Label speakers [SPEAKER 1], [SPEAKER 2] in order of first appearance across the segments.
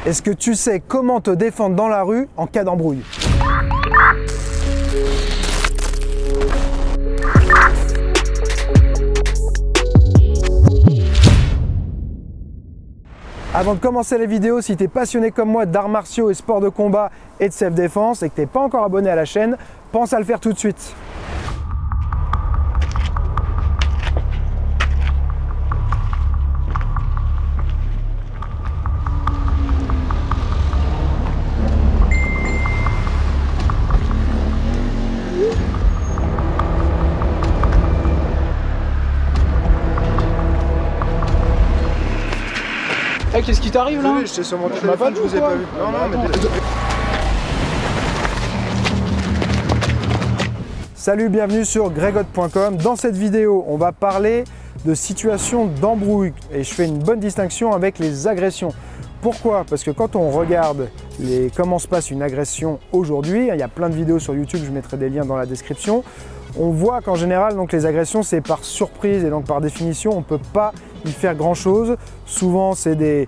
[SPEAKER 1] Est-ce que tu sais comment te défendre dans la rue en cas d'embrouille? Avant de commencer la vidéo, si tu es passionné comme moi d'arts martiaux et sports de combat et de self-défense et que tu n'es pas encore abonné à la chaîne, pense à le faire tout de suite.
[SPEAKER 2] Hey, qu'est-ce qui t'arrive là?
[SPEAKER 1] Oui, j'étais sur mon téléphone, je vous ai pas vu. Non, non, mais... Salut, bienvenue sur gregotte.com. Dans cette vidéo, on va parler de situations d'embrouille et je fais une bonne distinction avec les agressions. Pourquoi? Parce que quand on regarde comment se passe une agression aujourd'hui, il y a plein de vidéos sur YouTube, je mettrai des liens dans la description. On voit qu'en général, donc, les agressions, c'est par surprise et donc par définition, on ne peut pas y faire grand chose. Souvent, c'est des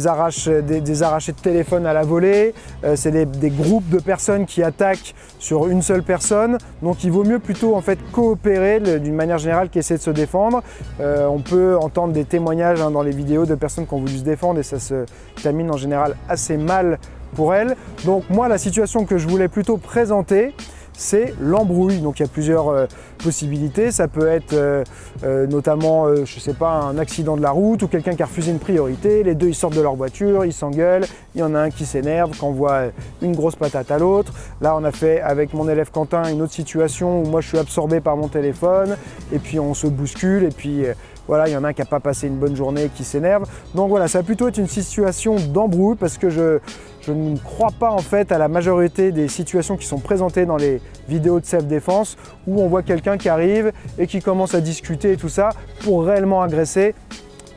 [SPEAKER 1] arrachés de téléphone à la volée, c'est des groupes de personnes qui attaquent sur une seule personne. Donc, il vaut mieux plutôt en fait coopérer d'une manière générale qu'essayer de se défendre. On peut entendre des témoignages dans les vidéos de personnes qui ont voulu se défendre et ça se termine en général assez mal pour elles. Donc, moi, la situation que je voulais plutôt présenter, c'est l'embrouille. Donc il y a plusieurs possibilités. Ça peut être notamment, je sais pas, un accident de la route ou quelqu'un qui a refusé une priorité. Les deux ils sortent de leur voiture, ils s'engueulent. Il y en a un qui s'énerve, qui envoie une grosse patate à l'autre. Là on a fait avec mon élève Quentin une autre situation où moi je suis absorbé par mon téléphone et puis on se bouscule et puis voilà, il y en a un qui n'a pas passé une bonne journée et qui s'énerve. Donc voilà, ça va plutôt être une situation d'embrouille parce que je ne crois pas en fait à la majorité des situations qui sont présentées dans les vidéos de self-défense où on voit quelqu'un qui arrive et qui commence à discuter et tout ça pour réellement agresser.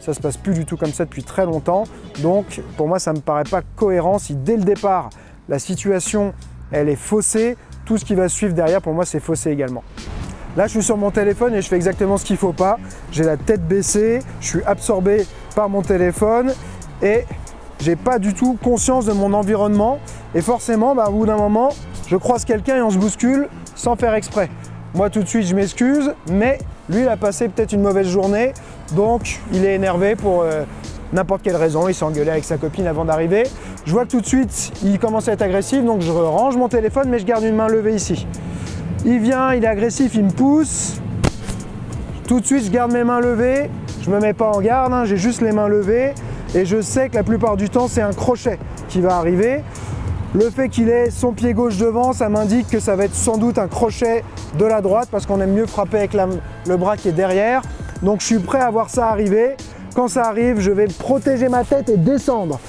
[SPEAKER 1] Ça se passe plus du tout comme ça depuis très longtemps. Donc pour moi, ça ne me paraît pas cohérent si dès le départ, la situation elle est faussée, tout ce qui va suivre derrière pour moi c'est faussé également. Là, je suis sur mon téléphone et je fais exactement ce qu'il ne faut pas. J'ai la tête baissée, je suis absorbé par mon téléphone et j'ai pas du tout conscience de mon environnement. Et forcément, au bout d'un moment, je croise quelqu'un et on se bouscule sans faire exprès. Moi, tout de suite, je m'excuse, mais lui, il a passé peut-être une mauvaise journée, donc il est énervé pour n'importe quelle raison. Il s'est engueulé avec sa copine avant d'arriver. Je vois que tout de suite, il commence à être agressif, donc je range mon téléphone, mais je garde une main levée ici. Il vient, il est agressif, il me pousse. Tout de suite, je garde mes mains levées. Je ne me mets pas en garde, j'ai juste les mains levées. Et je sais que la plupart du temps, c'est un crochet qui va arriver. Le fait qu'il ait son pied gauche devant, ça m'indique que ça va être sans doute un crochet de la droite parce qu'on aime mieux frapper avec le bras qui est derrière. Donc, je suis prêt à voir ça arriver. Quand ça arrive, je vais protéger ma tête et descendre.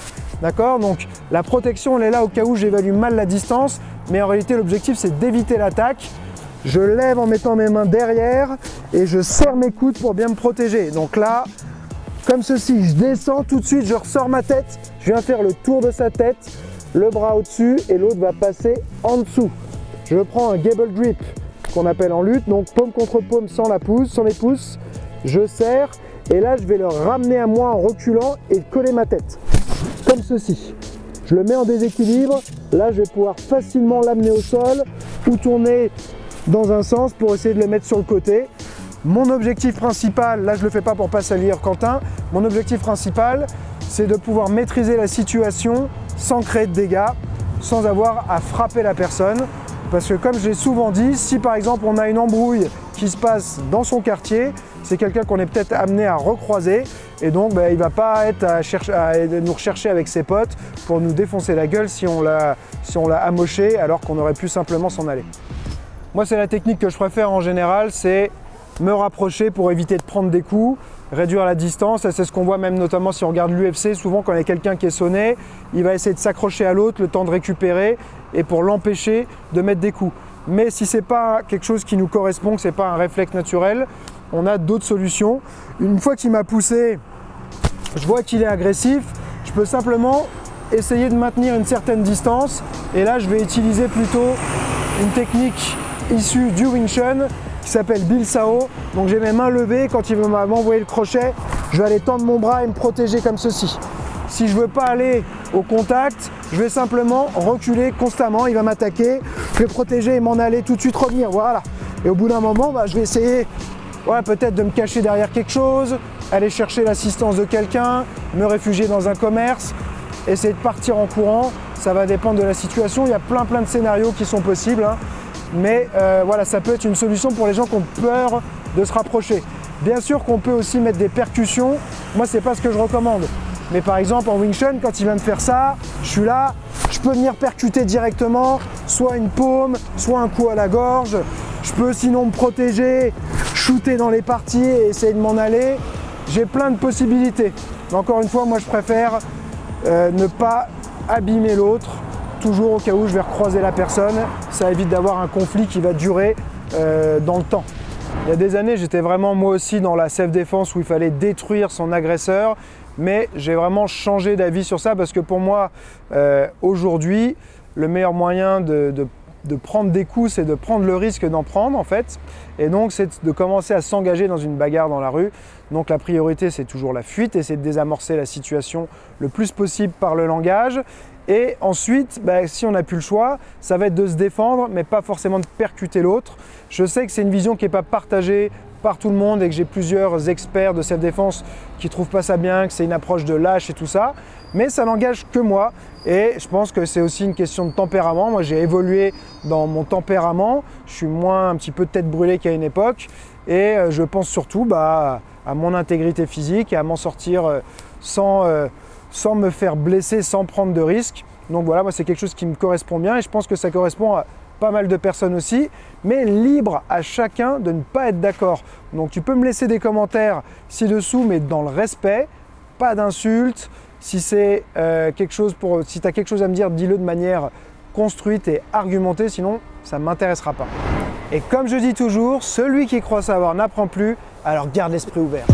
[SPEAKER 1] D'accord? Donc, la protection, elle est là au cas où j'évalue mal la distance. Mais en réalité, l'objectif, c'est d'éviter l'attaque. Je lève en mettant mes mains derrière et je serre mes coudes pour bien me protéger. Donc là, comme ceci, je descends tout de suite, je ressors ma tête, je viens faire le tour de sa tête, le bras au-dessus et l'autre va passer en dessous. Je prends un gable grip qu'on appelle en lutte, donc paume contre paume sans les pouces, je serre et là je vais le ramener à moi en reculant et coller ma tête, comme ceci. Je le mets en déséquilibre, là je vais pouvoir facilement l'amener au sol ou tourner dans un sens pour essayer de le mettre sur le côté. Mon objectif principal, là je ne le fais pas pour pas salir Quentin, mon objectif principal c'est de pouvoir maîtriser la situation sans créer de dégâts, sans avoir à frapper la personne. Parce que comme je l'ai souvent dit, si par exemple on a une embrouille qui se passe dans son quartier, c'est quelqu'un qu'on est peut-être amené à recroiser et donc il ne va pas être à nous rechercher avec ses potes pour nous défoncer la gueule si on l'a amoché alors qu'on aurait pu simplement s'en aller. Moi, c'est la technique que je préfère en général, c'est me rapprocher pour éviter de prendre des coups, réduire la distance. C'est ce qu'on voit même notamment si on regarde l'UFC. Souvent, quand il y a quelqu'un qui est sonné, il va essayer de s'accrocher à l'autre, le temps de récupérer et pour l'empêcher de mettre des coups. Mais si ce n'est pas quelque chose qui nous correspond, que ce n'est pas un réflexe naturel, on a d'autres solutions. Une fois qu'il m'a poussé, je vois qu'il est agressif, je peux simplement essayer de maintenir une certaine distance et là, je vais utiliser plutôt une technique issue du Wing Chun qui s'appelle Bill Sao. Donc j'ai mes mains levées, quand il va m'envoyer le crochet, je vais aller tendre mon bras et me protéger comme ceci. si je veux pas aller au contact, je vais simplement reculer constamment, il va m'attaquer, je vais protéger et m'en aller tout de suite revenir, voilà. Et au bout d'un moment, bah, je vais essayer peut-être de me cacher derrière quelque chose, aller chercher l'assistance de quelqu'un, me réfugier dans un commerce, essayer de partir en courant, ça va dépendre de la situation, il y a plein de scénarios qui sont possibles, hein. Mais voilà, ça peut être une solution pour les gens qui ont peur de se rapprocher. Bien sûr qu'on peut aussi mettre des percussions, moi c'est pas ce que je recommande. Mais par exemple en Wing Chun, quand il va me faire ça, je suis là, je peux venir percuter directement, soit une paume, soit un coup à la gorge. Je peux sinon me protéger, shooter dans les parties et essayer de m'en aller. J'ai plein de possibilités. Mais encore une fois, moi je préfère ne pas abîmer l'autre, toujours au cas où je vais recroiser la personne. Ça évite d'avoir un conflit qui va durer dans le temps. Il y a des années, j'étais vraiment moi aussi dans la self-défense où il fallait détruire son agresseur. Mais j'ai vraiment changé d'avis sur ça parce que pour moi, aujourd'hui, le meilleur moyen de prendre des coups, c'est de prendre le risque d'en prendre en fait. Et donc, c'est de commencer à s'engager dans une bagarre dans la rue. Donc, la priorité, c'est toujours la fuite, essayer de désamorcer la situation le plus possible par le langage. Et ensuite, si on n'a plus le choix, ça va être de se défendre, mais pas forcément de percuter l'autre. Je sais que c'est une vision qui n'est pas partagée par tout le monde et que j'ai plusieurs experts de self-défense qui ne trouvent pas ça bien, que c'est une approche de lâche et tout ça, mais ça n'engage que moi et je pense que c'est aussi une question de tempérament. Moi j'ai évolué dans mon tempérament, je suis moins un petit peu tête brûlée qu'à une époque et je pense surtout à mon intégrité physique et à m'en sortir sans me faire blesser, sans prendre de risques. Donc voilà, moi c'est quelque chose qui me correspond bien et je pense que ça correspond à pas mal de personnes aussi, mais libre à chacun de ne pas être d'accord. Donc tu peux me laisser des commentaires ci-dessous, mais dans le respect, pas d'insultes. Si c'est si tu as quelque chose à me dire, dis-le de manière construite et argumentée, sinon ça ne m'intéressera pas. Et comme je dis toujours, celui qui croit savoir n'apprend plus, alors garde l'esprit ouvert.